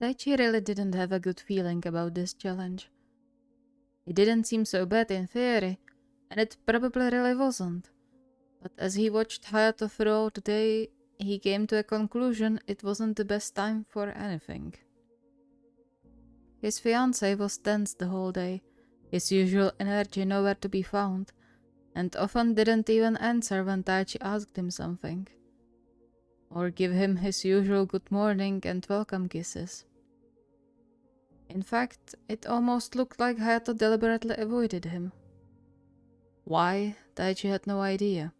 Daichi really didn't have a good feeling about this challenge. It didn't seem so bad in theory, and it probably really wasn't. But as he watched Hayato throughout the day, he came to a conclusion it wasn't the best time for anything. His fiancée was tense the whole day, his usual energy nowhere to be found, and often didn't even answer when Taichi asked him something, or give him his usual good morning and welcome kisses. In fact, it almost looked like Hayato deliberately avoided him. Why, Taichi had no idea.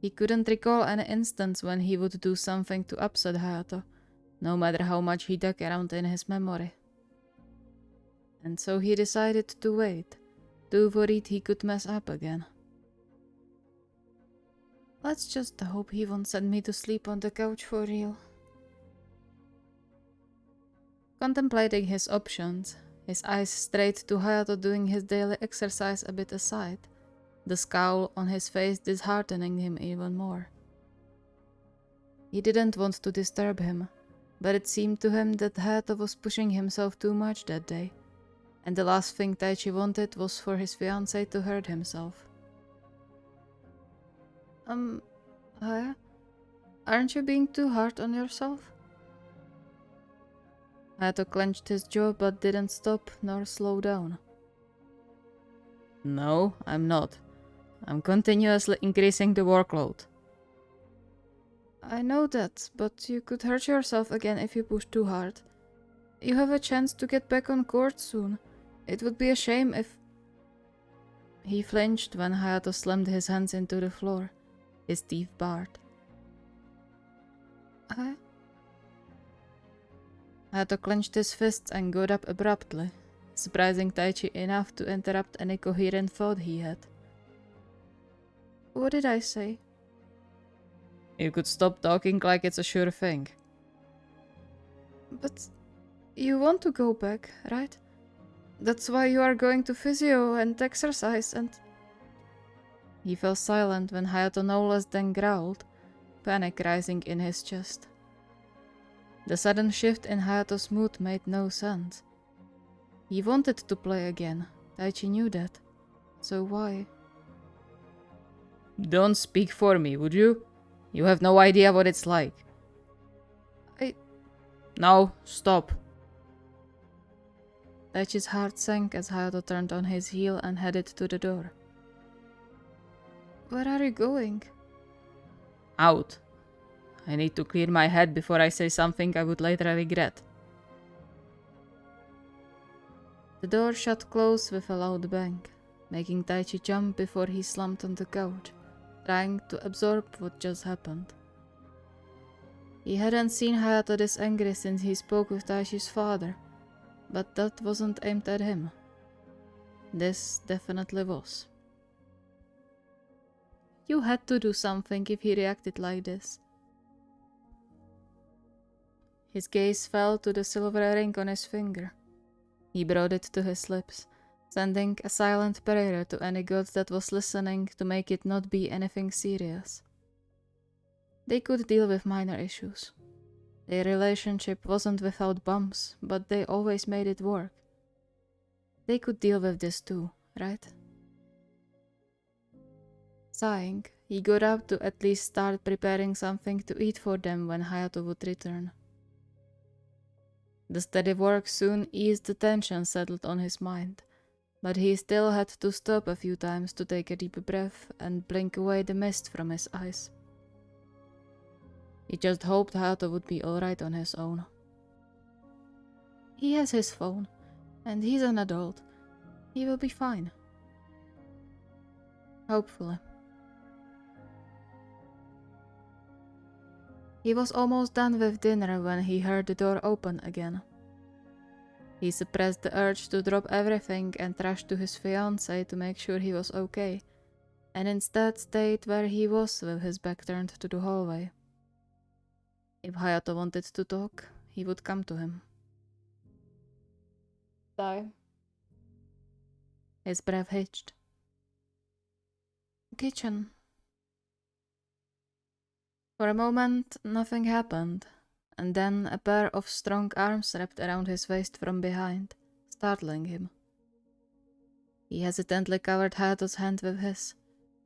He couldn't recall any instance when he would do something to upset Hayato, no matter how much he dug around in his memory. And so he decided to wait, too worried he could mess up again. Let's just hope he won't send me to sleep on the couch for real. Contemplating his options, his eyes strayed to Hayato doing his daily exercise a bit aside, the scowl on his face disheartening him even more. He didn't want to disturb him, but it seemed to him that Hayato was pushing himself too much that day, and the last thing Taichi wanted was for his fiancé to hurt himself. Haya? Aren't you being too hard on yourself? Hayato clenched his jaw but didn't stop nor slow down. No, I'm not. I'm continuously increasing the workload. I know that, but you could hurt yourself again if you push too hard. You have a chance to get back on court soon. It would be a shame if... He flinched when Hayato slammed his hands into the floor, his teeth bared. Hayato clenched his fists and got up abruptly, surprising Taichi enough to interrupt any coherent thought he had. What did I say? You could stop talking like it's a sure thing. But you want to go back, right? That's why you are going to physio and exercise and... He fell silent when Hayato no less than growled, panic rising in his chest. The sudden shift in Hayato's mood made no sense. He wanted to play again, Taichi knew that. So why? Don't speak for me, would you? You have no idea what it's like. No, stop. Taichi's heart sank as Hayato turned on his heel and headed to the door. Where are you going? Out. I need to clear my head before I say something I would later regret. The door shut close with a loud bang, making Taichi jump before he slumped on the couch, trying to absorb what just happened. He hadn't seen Hayato this angry since he spoke with Taichi's father, but that wasn't aimed at him. This definitely was. You had to do something if he reacted like this. His gaze fell to the silver ring on his finger. He brought it to his lips, sending a silent prayer to any god that was listening to make it not be anything serious. They could deal with minor issues. Their relationship wasn't without bumps, but they always made it work. They could deal with this too, right? Sighing, he got up to at least start preparing something to eat for them when Hayato would return. The steady work soon eased the tension settled on his mind, but he still had to stop a few times to take a deep breath and blink away the mist from his eyes. He just hoped Hayato would be alright on his own. He has his phone, and he's an adult. He will be fine. Hopefully. He was almost done with dinner when he heard the door open again. He suppressed the urge to drop everything and rush to his fiancée to make sure he was okay, and instead stayed where he was with his back turned to the hallway. If Hayato wanted to talk, he would come to him. Die. His breath hitched. Kitchen. For a moment, nothing happened, and then a pair of strong arms wrapped around his waist from behind, startling him. He hesitantly covered Hayato's hand with his,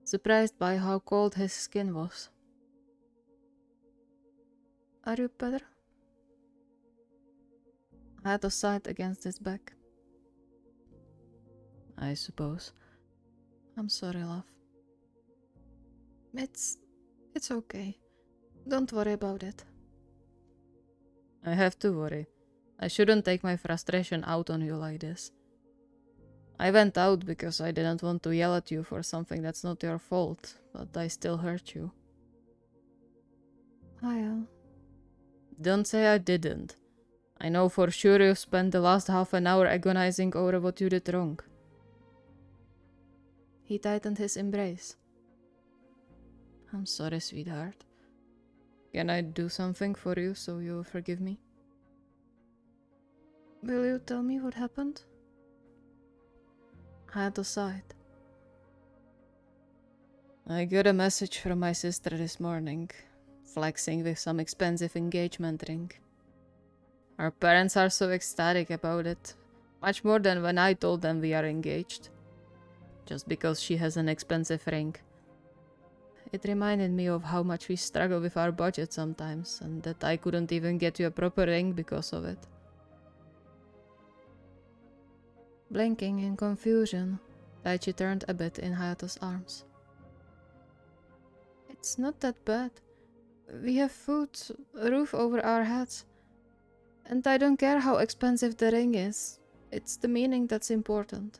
surprised by how cold his skin was. Are you better? Hayato sighed against his back. I suppose. I'm sorry, love. It's okay. Don't worry about it. I have to worry. I shouldn't take my frustration out on you like this. I went out because I didn't want to yell at you for something that's not your fault, but I still hurt you. Don't say I didn't. I know for sure you spent the last half an hour agonizing over what you did wrong. He tightened his embrace. I'm sorry, sweetheart. Can I do something for you so you'll forgive me? Will you tell me what happened? Hayato sighed. I got a message from my sister this morning, flexing with some expensive engagement ring. Our parents are so ecstatic about it, much more than when I told them we are engaged. Just because she has an expensive ring. It reminded me of how much we struggle with our budget sometimes, and that I couldn't even get you a proper ring because of it. Blinking in confusion, Daichi turned a bit in Hayato's arms. It's not that bad. We have food, a roof over our heads. And I don't care how expensive the ring is. It's the meaning that's important.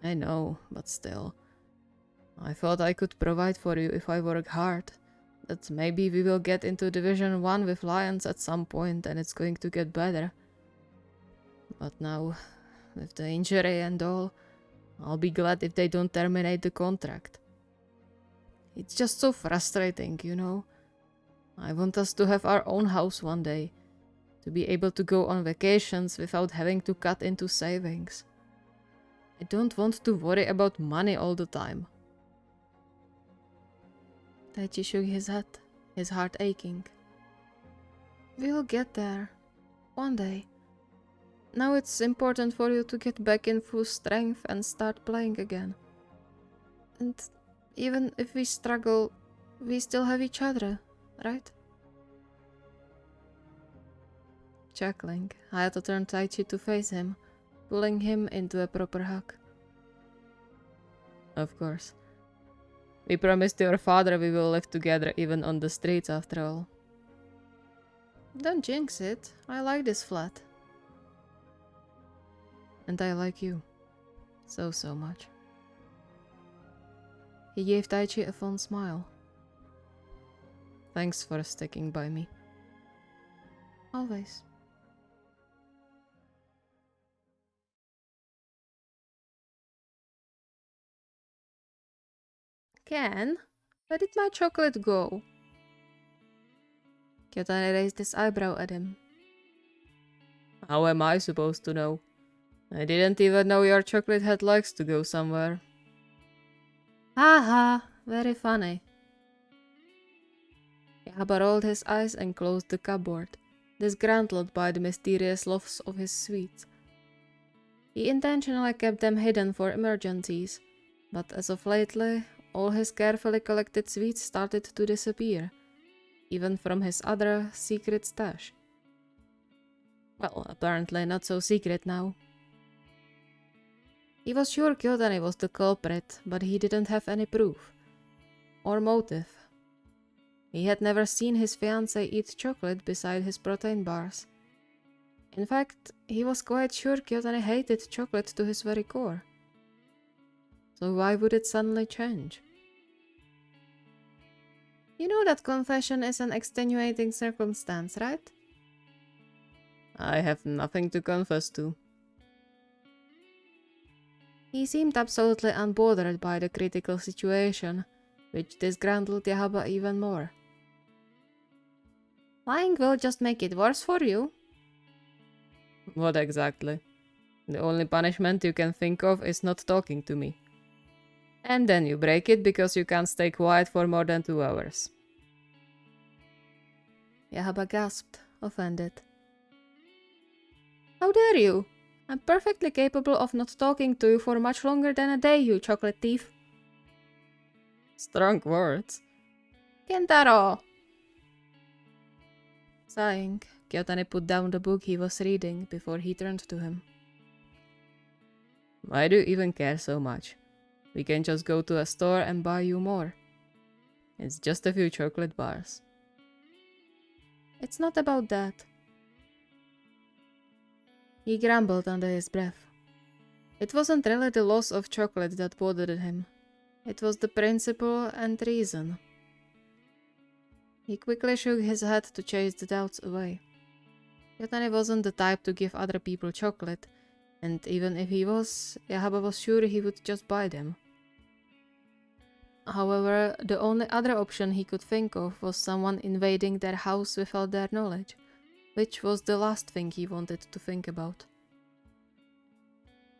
I know, but still. I thought I could provide for you if I work hard. That maybe we will get into Division 1 with Lions at some point and it's going to get better. But now, with the injury and all, I'll be glad if they don't terminate the contract. It's just so frustrating, you know. I want us to have our own house one day. To be able to go on vacations without having to cut into savings. I don't want to worry about money all the time. Daichi shook his head, his heart aching. We'll get there. One day. Now it's important for you to get back in full strength and start playing again. And even if we struggle, we still have each other, right? Chuckling, Hayato turned Daichi to face him, pulling him into a proper hug. Of course. We promised your father we will live together even on the streets after all. Don't jinx it. I like this flat. And I like you. So much. He gave Daichi a fond smile. Thanks for sticking by me. Always. Ken, where did my chocolate go? Kyotani raised his eyebrow at him. How am I supposed to know? I didn't even know your chocolate had legs to go somewhere. Haha, very funny. Kyouhaba rolled his eyes and closed the cupboard, disgruntled by the mysterious loss of his sweets. He intentionally kept them hidden for emergencies, but as of lately, all his carefully collected sweets started to disappear, even from his other secret stash. Well, apparently not so secret now. He was sure Kyotani was the culprit, but he didn't have any proof. Or motive. He had never seen his fiancée eat chocolate beside his protein bars. In fact, he was quite sure Kyotani hated chocolate to his very core. So why would it suddenly change? You know that confession is an extenuating circumstance, right? I have nothing to confess to. He seemed absolutely unbothered by the critical situation, which disgruntled Kyouhaba even more. Lying will just make it worse for you. What exactly? The only punishment you can think of is not talking to me. And then you break it because you can't stay quiet for more than 2 hours. Kyouhaba gasped, offended. How dare you? I'm perfectly capable of not talking to you for much longer than a day, you chocolate thief. Strong words. Kentaro! Sighing, Kyotani put down the book he was reading before he turned to him. Why do you even care so much? We can just go to a store and buy you more. It's just a few chocolate bars. It's not about that. He grumbled under his breath. It wasn't really the loss of chocolate that bothered him. It was the principle and reason. He quickly shook his head to chase the doubts away. Kyotani wasn't the type to give other people chocolate, and even if he was, Kyouhaba was sure he would just buy them. However, the only other option he could think of was someone invading their house without their knowledge, which was the last thing he wanted to think about.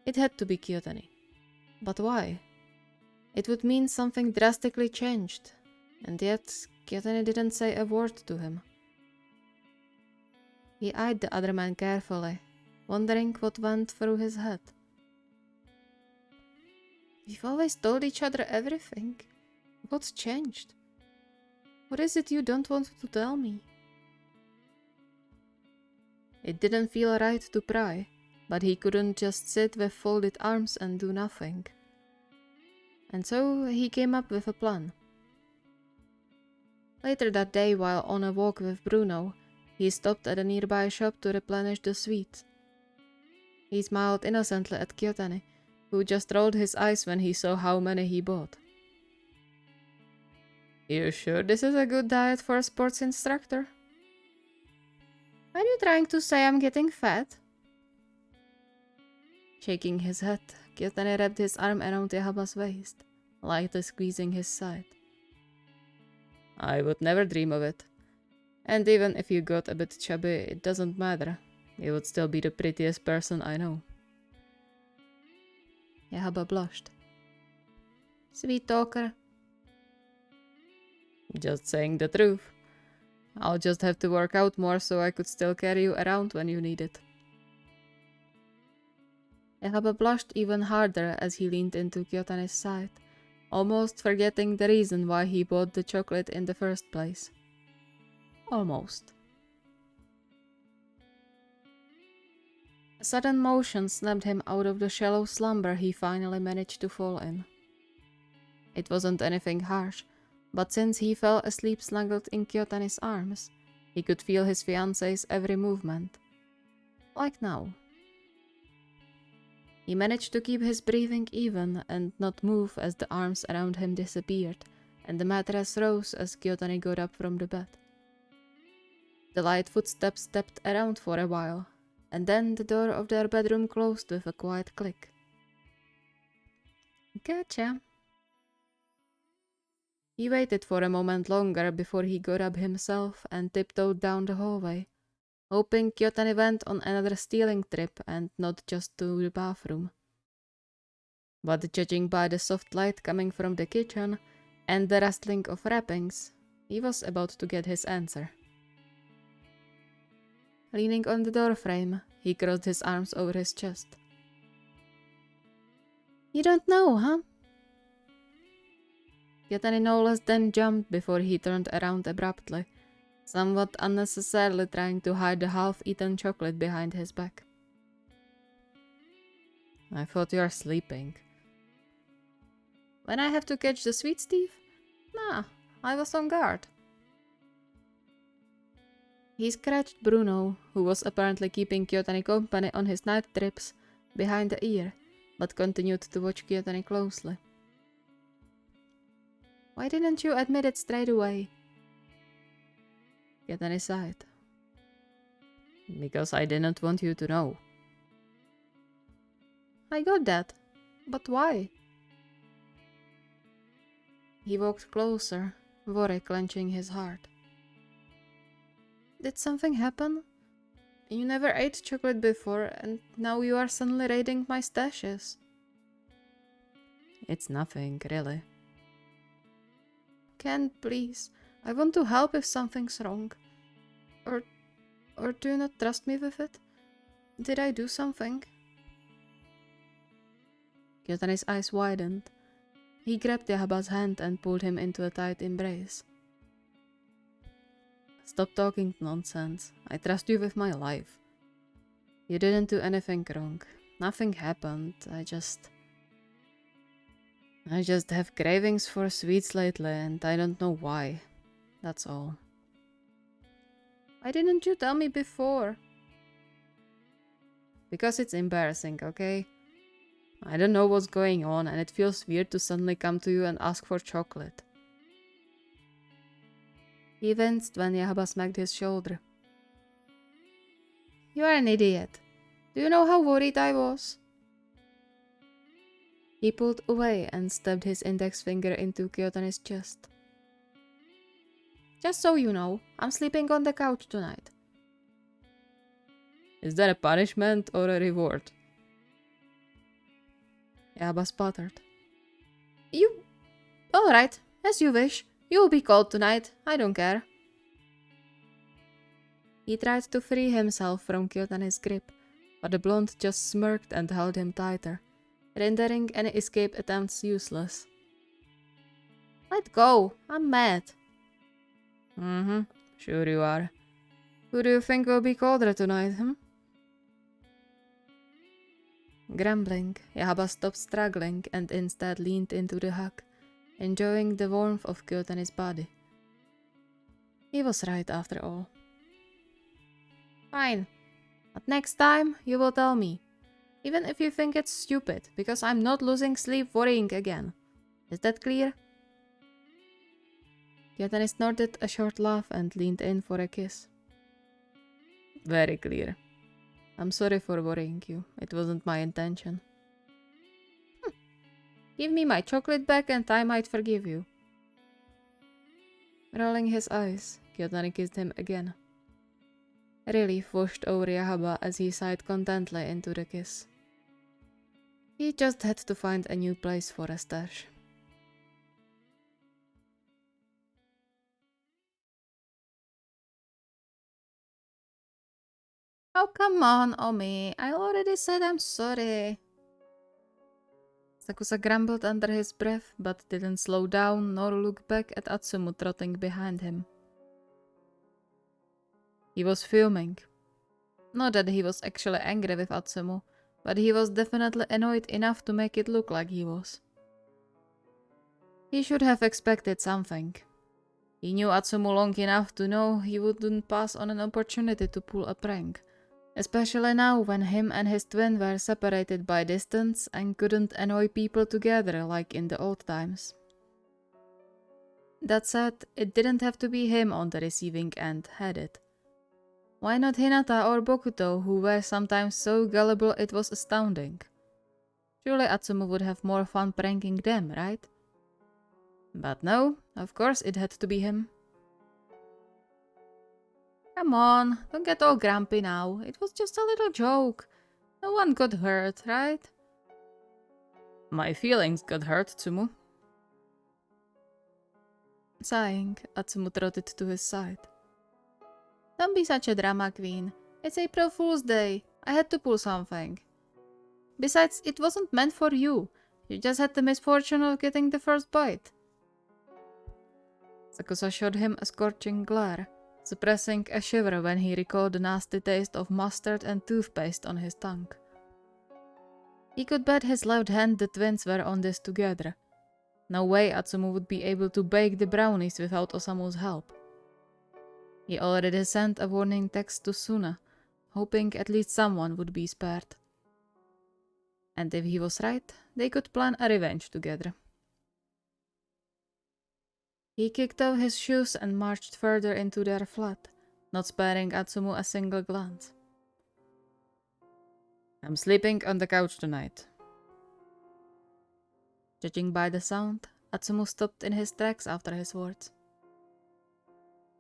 It had to be Kyotani. But why? It would mean something drastically changed, and yet Kyotani didn't say a word to him. He eyed the other man carefully, wondering what went through his head. We've always told each other everything. What's changed? What is it you don't want to tell me? It didn't feel right to pry, but he couldn't just sit with folded arms and do nothing. And so he came up with a plan. Later that day, while on a walk with Bruno, he stopped at a nearby shop to replenish the sweets. He smiled innocently at Kyotani, who just rolled his eyes when he saw how many he bought. You sure this is a good diet for a sports instructor? Are you trying to say I'm getting fat? Shaking his head, Kyotani wrapped his arm around Kyouhaba's waist, lightly squeezing his side. I would never dream of it. And even if you got a bit chubby, it doesn't matter. You would still be the prettiest person I know. Kyouhaba blushed. Sweet talker. Just saying the truth. I'll just have to work out more so I could still carry you around when you need it. Kyouhaba blushed even harder as he leaned into Kyotani's side, almost forgetting the reason why he bought the chocolate in the first place. Almost. A sudden motion snapped him out of the shallow slumber he finally managed to fall in. It wasn't anything harsh, but since he fell asleep snuggled in Kyotani's arms, he could feel his fiancée's every movement. Like now. He managed to keep his breathing even and not move as the arms around him disappeared, and the mattress rose as Kyotani got up from the bed. The light footsteps stepped around for a while, and then the door of their bedroom closed with a quiet click. Gotcha. He waited for a moment longer before he got up himself and tiptoed down the hallway, hoping Kyotani went on another stealing trip and not just to the bathroom. But judging by the soft light coming from the kitchen and the rustling of wrappings, he was about to get his answer. Leaning on the doorframe, he crossed his arms over his chest. You don't know, huh? Kyotani no less than jumped before he turned around abruptly, somewhat unnecessarily trying to hide the half-eaten chocolate behind his back. I thought you were sleeping. When I have to catch the sweet thief? Nah, I was on guard. He scratched Bruno, who was apparently keeping Kyotani company on his night trips, behind the ear, but continued to watch Kyotani closely. Why didn't you admit it straight away? Kyotani sighed. Because I didn't want you to know. I got that, but why? He walked closer, worry clenching his heart. Did something happen? You never ate chocolate before, and now you are suddenly raiding my stashes. It's nothing, really. Ken, please. I want to help if something's wrong. Or do you not trust me with it? Did I do something? Kyotani's eyes widened. He grabbed Kyouhaba's hand and pulled him into a tight embrace. Stop talking nonsense. I trust you with my life. You didn't do anything wrong. Nothing happened. I just have cravings for sweets lately and I don't know why. That's all. Why didn't you tell me before? Because it's embarrassing, okay? I don't know what's going on and it feels weird to suddenly come to you and ask for chocolate. He winced when Kyouhaba smacked his shoulder. You are an idiot. Do you know how worried I was? He pulled away and stabbed his index finger into Kyotani's chest. Just so you know, I'm sleeping on the couch tonight. Is that a punishment or a reward? Kyouhaba sputtered. You... Alright, as you wish. You will be cold tonight, I don't care. He tried to free himself from Kyotani's grip, but the blonde just smirked and held him tighter, rendering any escape attempts useless. Let go, I'm mad. Sure you are. Who do you think will be colder tonight, Grumbling, Kyouhaba stopped struggling and instead leaned into the hug, enjoying the warmth of Kyotani's body. He was right after all. Fine, but next time you will tell me, even if you think it's stupid, because I'm not losing sleep worrying again. Is that clear? Kyotani snorted a short laugh and leaned in for a kiss. Very clear. I'm sorry for worrying you. It wasn't my intention. Give me my chocolate back and I might forgive you. Rolling his eyes, Kyotani kissed him again. Relief washed over Kyouhaba as he sighed contentedly into the kiss. He just had to find a new place for a stash. Oh, come on, Omi. I already said I'm sorry. Sakusa grumbled under his breath, but didn't slow down nor look back at Atsumu trotting behind him. He was fuming. Not that he was actually angry with Atsumu, but he was definitely annoyed enough to make it look like he was. He should have expected something. He knew Atsumu long enough to know he wouldn't pass on an opportunity to pull a prank. Especially now when him and his twin were separated by distance and couldn't annoy people together like in the old times. That said, it didn't have to be him on the receiving end, had it? Why not Hinata or Bokuto, who were sometimes so gullible it was astounding? Surely Atsumu would have more fun pranking them, right? But no, of course it had to be him. Come on, don't get all grumpy now. It was just a little joke. No one got hurt, right? My feelings got hurt, Tsumu. Sighing, Atsumu trotted to his side. Don't be such a drama queen. It's April Fool's Day. I had to pull something. Besides, it wasn't meant for you. You just had the misfortune of getting the first bite. Sakusa shot him a scorching glare, suppressing a shiver when he recalled the nasty taste of mustard and toothpaste on his tongue. He could bet his left hand the twins were on this together. No way Atsumu would be able to bake the brownies without Osamu's help. He already sent a warning text to Suna, hoping at least someone would be spared. And if he was right, they could plan a revenge together. He kicked off his shoes and marched further into their flat, not sparing Atsumu a single glance. I'm sleeping on the couch tonight. Judging by the sound, Atsumu stopped in his tracks after his words.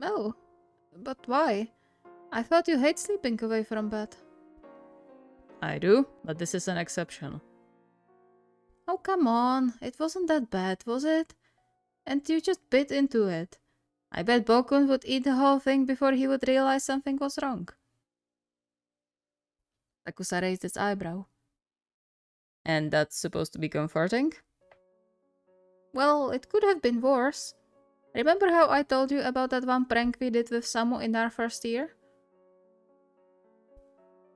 Oh, but why? I thought you hate sleeping away from bed. I do, but this is an exception. Oh, come on. It wasn't that bad, was it? And you just bit into it. I bet Bokun would eat the whole thing before he would realize something was wrong. Sakusa raised its eyebrow. And that's supposed to be comforting? Well, it could have been worse. Remember how I told you about that one prank we did with Samu in our first year?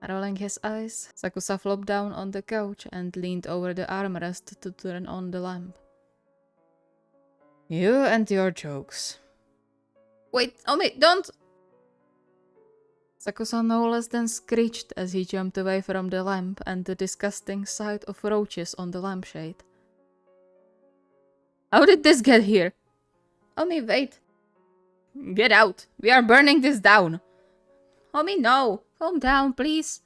Rolling his eyes, Sakusa flopped down on the couch and leaned over the armrest to turn on the lamp. You and your jokes. Wait, Omi, don't! Sakusa no less than screeched as he jumped away from the lamp and the disgusting sight of roaches on the lampshade. How did this get here? Omi, wait. Get out! We are burning this down! Omi, no! Calm down, please!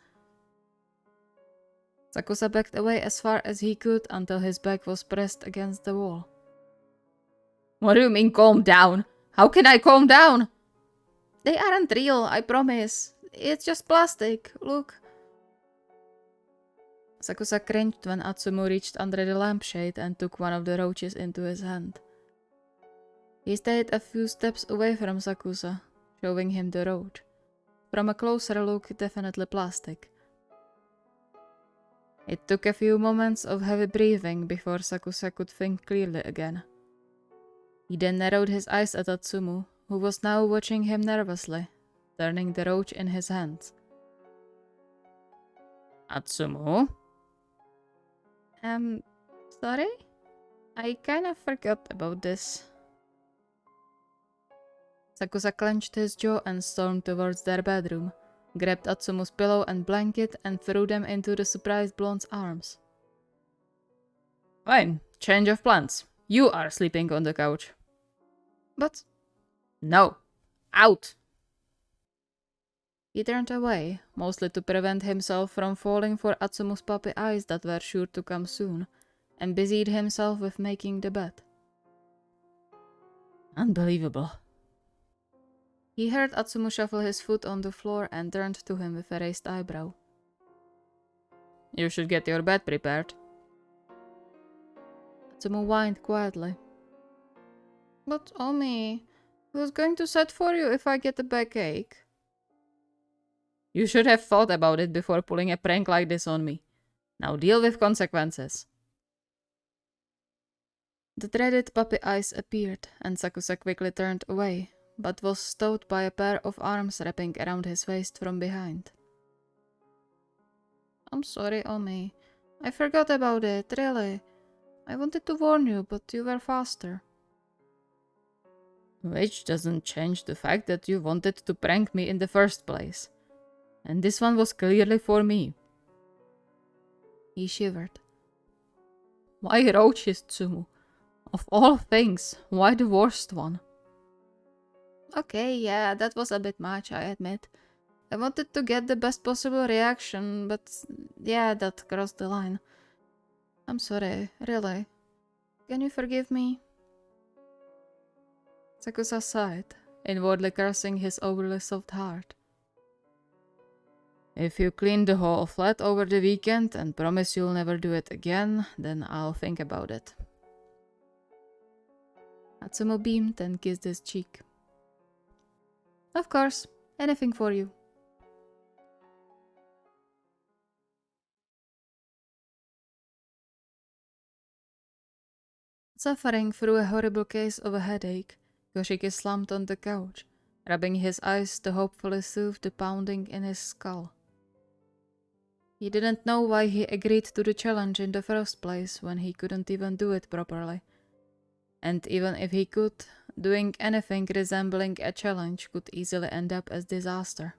Sakusa backed away as far as he could until his back was pressed against the wall. What do you mean, calm down? How can I calm down? They aren't real, I promise. It's just plastic, look. Sakusa cringed when Atsumu reached under the lampshade and took one of the roaches into his hand. He stayed a few steps away from Sakusa, showing him the roach. From a closer look, definitely plastic. It took a few moments of heavy breathing before Sakusa could think clearly again. He then narrowed his eyes at Atsumu, who was now watching him nervously, turning the roach in his hands. Atsumu? Sorry? I kinda forgot about this. Sakusa clenched his jaw and stormed towards their bedroom, grabbed Atsumu's pillow and blanket and threw them into the surprised blonde's arms. Fine, change of plans. You are sleeping on the couch. But... No. Out! He turned away, mostly to prevent himself from falling for Atsumu's puppy eyes that were sure to come soon, and busied himself with making the bed. Unbelievable. He heard Atsumu shuffle his foot on the floor and turned to him with a raised eyebrow. You should get your bed prepared. Atsumu whined quietly. But Omi, who's going to set for you if I get a backache? You should have thought about it before pulling a prank like this on me. Now deal with consequences. The dreaded puppy eyes appeared, and Sakusa quickly turned away, but was stopped by a pair of arms wrapping around his waist from behind. I'm sorry, Omi. I forgot about it, really. I wanted to warn you, but you were faster. Which doesn't change the fact that you wanted to prank me in the first place. And this one was clearly for me. He shivered. Why roaches, Tsumu? Of all things, why the worst one? Okay, yeah, that was a bit much, I admit. I wanted to get the best possible reaction, but yeah, that crossed the line. I'm sorry, really. Can you forgive me? Sakusa sighed, inwardly cursing his overly soft heart. If you clean the whole flat over the weekend and promise you'll never do it again, then I'll think about it. Atsumu beamed and kissed his cheek. Of course, anything for you. Suffering through a horrible case of a headache, Goshiki slumped on the couch, rubbing his eyes to hopefully soothe the pounding in his skull. He didn't know why he agreed to the challenge in the first place when he couldn't even do it properly. And even if he could, doing anything resembling a challenge could easily end up as disaster.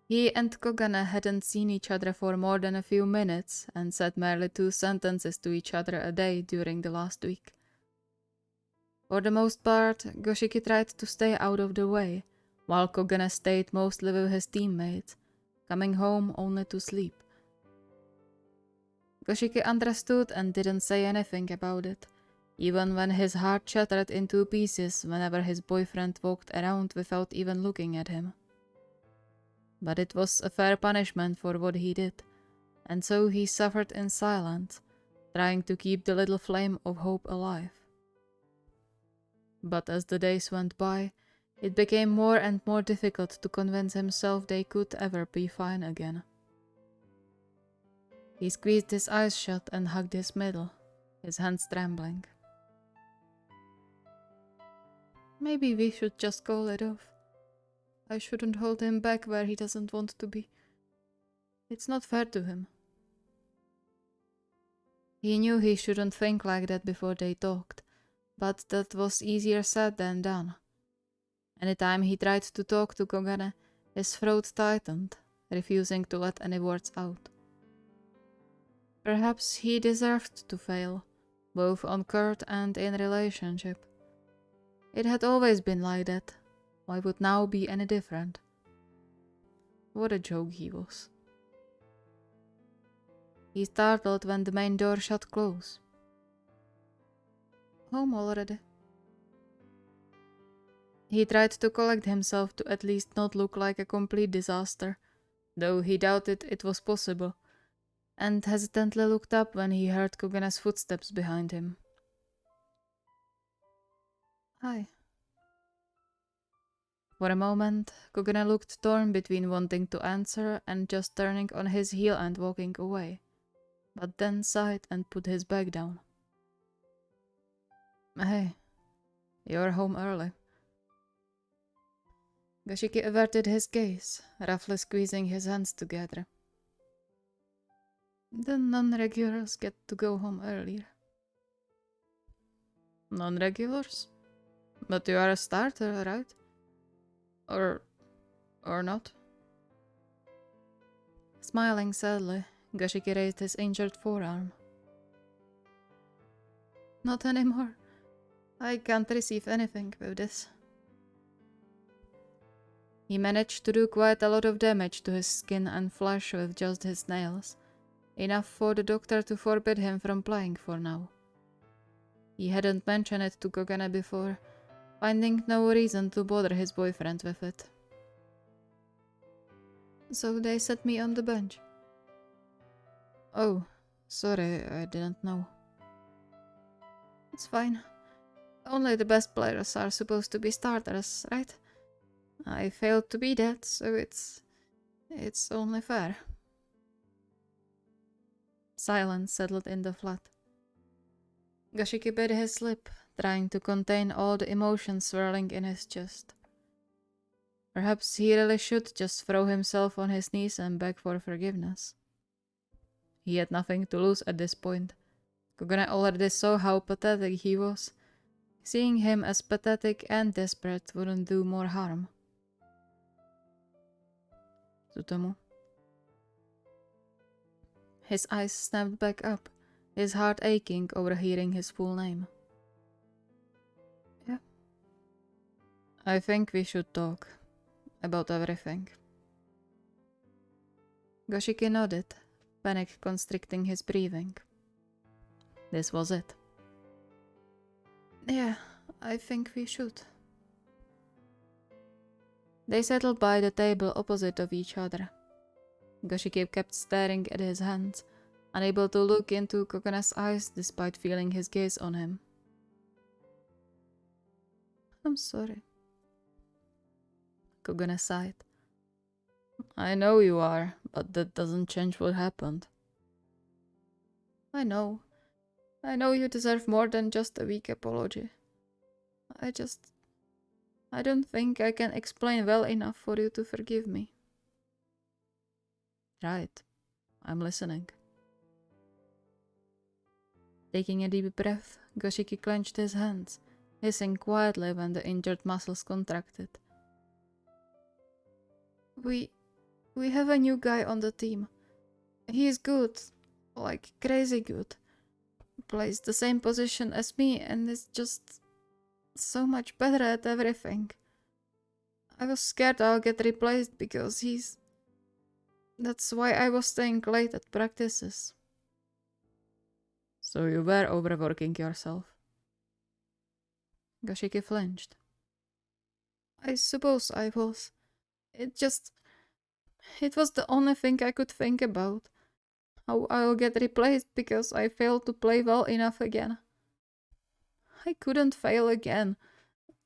He and Kogane hadn't seen each other for more than a few minutes and said merely 2 sentences to each other a day during the last week. For the most part, Goshiki tried to stay out of the way, while Kogane stayed mostly with his teammates, coming home only to sleep. Goshiki understood and didn't say anything about it, even when his heart shattered in 2 pieces whenever his boyfriend walked around without even looking at him. But it was a fair punishment for what he did, and so he suffered in silence, trying to keep the little flame of hope alive. But as the days went by, it became more and more difficult to convince himself they could ever be fine again. He squeezed his eyes shut and hugged his middle, his hands trembling. Maybe we should just call it off. I shouldn't hold him back where he doesn't want to be. It's not fair to him. He knew he shouldn't think like that before they talked, but that was easier said than done. Anytime he tried to talk to Kogane, his throat tightened, refusing to let any words out. Perhaps he deserved to fail, both on court and in relationship. It had always been like that. Why would now be any different? What a joke he was. He startled when the main door shut close. Home already. He tried to collect himself to at least not look like a complete disaster, though he doubted it was possible, and hesitantly looked up when he heard Kogane's footsteps behind him. Hi. For a moment, Kogane looked torn between wanting to answer and just turning on his heel and walking away, but then sighed and put his bag down. Hey, you're home early. Goshiki averted his gaze, roughly squeezing his hands together. The non-regulars get to go home earlier. Non-regulars? But you are a starter, right? Or not? Smiling sadly, Goshiki raised his injured forearm. Not anymore. I can't receive anything with this. He managed to do quite a lot of damage to his skin and flesh with just his nails, enough for the doctor to forbid him from playing for now. He hadn't mentioned it to Kogane before, finding no reason to bother his boyfriend with it. So they set me on the bench. Oh, sorry, I didn't know. It's fine. Only the best players are supposed to be starters, right? I failed to be that, so it's only fair. Silence settled in the flat. Goshiki bit his lip, trying to contain all the emotions swirling in his chest. Perhaps he really should just throw himself on his knees and beg for forgiveness. He had nothing to lose at this point. Kogane already saw how pathetic he was. Seeing him as pathetic and desperate wouldn't do more harm. Tsutomu. His eyes snapped back up, his heart aching over hearing his full name. Yeah. I think we should talk. About everything. Goshiki nodded, panic constricting his breathing. This was it. Yeah, I think we should. They settled by the table opposite of each other. Goshiki kept staring at his hands, unable to look into Kogane's eyes despite feeling his gaze on him. I'm sorry. Kogane sighed. I know you are, but that doesn't change what happened. I know. I know you deserve more than just a weak apology. I don't think I can explain well enough for you to forgive me. Right. I'm listening. Taking a deep breath, Goshiki clenched his hands, hissing quietly when the injured muscles contracted. We have a new guy on the team. He is good, like crazy good. Plays the same position as me and is just so much better at everything. I was scared I'll get replaced because that's why I was staying late at practices. So you were overworking yourself? Goshiki flinched. I suppose I was. It was the only thing I could think about. How I'll get replaced because I failed to play well enough again. I couldn't fail again.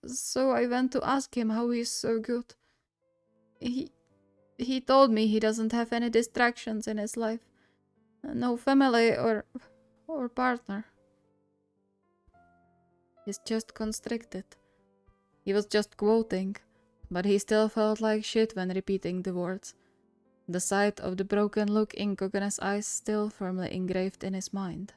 so I went to ask him how he's so good. He told me he doesn't have any distractions in his life. No family or partner. He's just constricted. He was just quoting, but he still felt like shit when repeating the words. The sight of the broken look in Kogana's eyes still firmly engraved in his mind.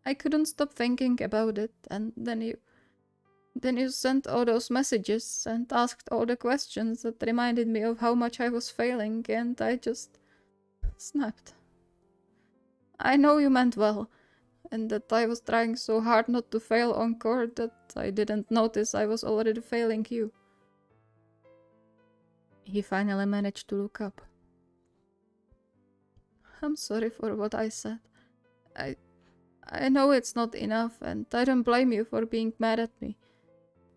I couldn't stop thinking about it, and then you sent all those messages and asked all the questions that reminded me of how much I was failing, and I just snapped. I know you meant well, and that I was trying so hard not to fail on court that I didn't notice I was already failing you. He finally managed to look up. I'm sorry for what I said. I know it's not enough, and I don't blame you for being mad at me.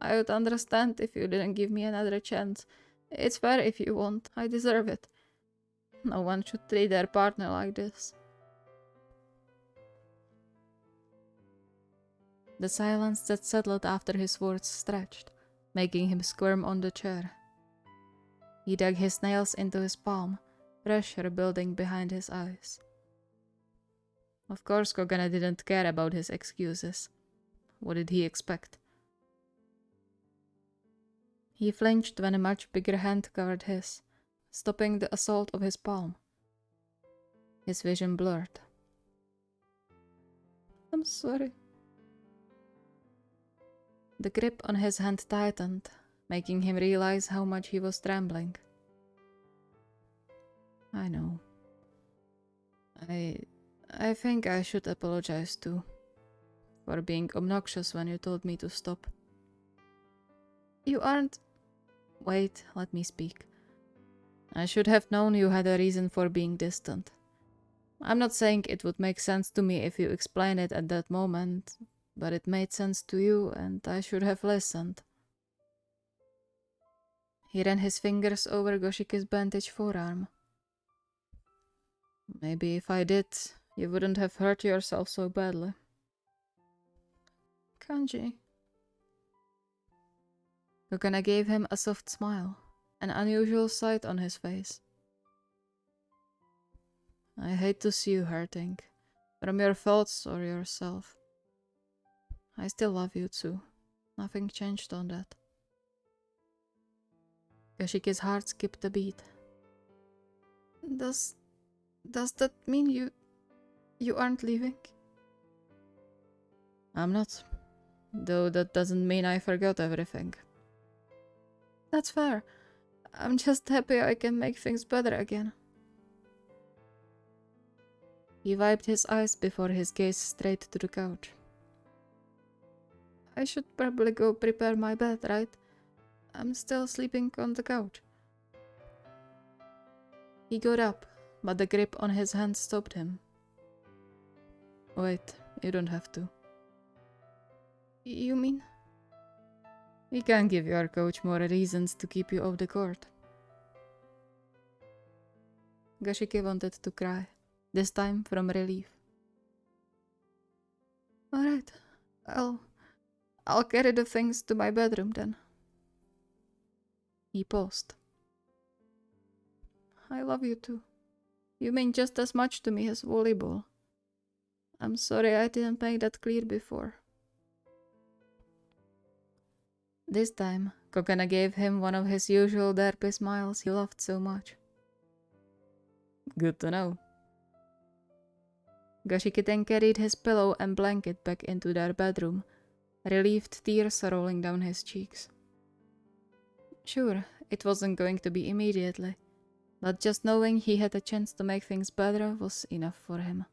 I would understand if you didn't give me another chance. It's fair if you want. I deserve it. No one should treat their partner like this. The silence that settled after his words stretched, making him squirm on the chair. He dug his nails into his palm, pressure building behind his eyes. Of course Kogana didn't care about his excuses. What did he expect? He flinched when a much bigger hand covered his, stopping the assault of his palm. His vision blurred. I'm sorry. The grip on his hand tightened, making him realize how much he was trembling. I know. I think I should apologize too, for being obnoxious when you told me to stop. You aren't... Wait, let me speak. I should have known you had a reason for being distant. I'm not saying it would make sense to me if you explained it at that moment, but it made sense to you and I should have listened. He ran his fingers over Goshike's bandaged forearm. Maybe if I did, you wouldn't have hurt yourself so badly. Kanji. Kogana gave him a soft smile, an unusual sight on his face. I hate to see you hurting, from your thoughts or yourself. I still love you too. Nothing changed on that. Yoshike's heart skipped a beat. Does that mean you aren't leaving? I'm not. Though that doesn't mean I forgot everything. That's fair. I'm just happy I can make things better again. He wiped his eyes before his gaze strayed to the couch. I should probably go prepare my bed, right? I'm still sleeping on the couch. He got up, but the grip on his hand stopped him. Wait, you don't have to. You mean? We can't give your coach more reasons to keep you off the court. Goshike wanted to cry, this time from relief. Alright, I'll carry the things to my bedroom then. He paused. I love you too. You mean just as much to me as volleyball. I'm sorry I didn't make that clear before. This time, Kogana gave him one of his usual derpy smiles he loved so much. Good to know. Goshike then carried his pillow and blanket back into their bedroom, relieved tears rolling down his cheeks. Sure, it wasn't going to be immediately, but just knowing he had a chance to make things better was enough for him.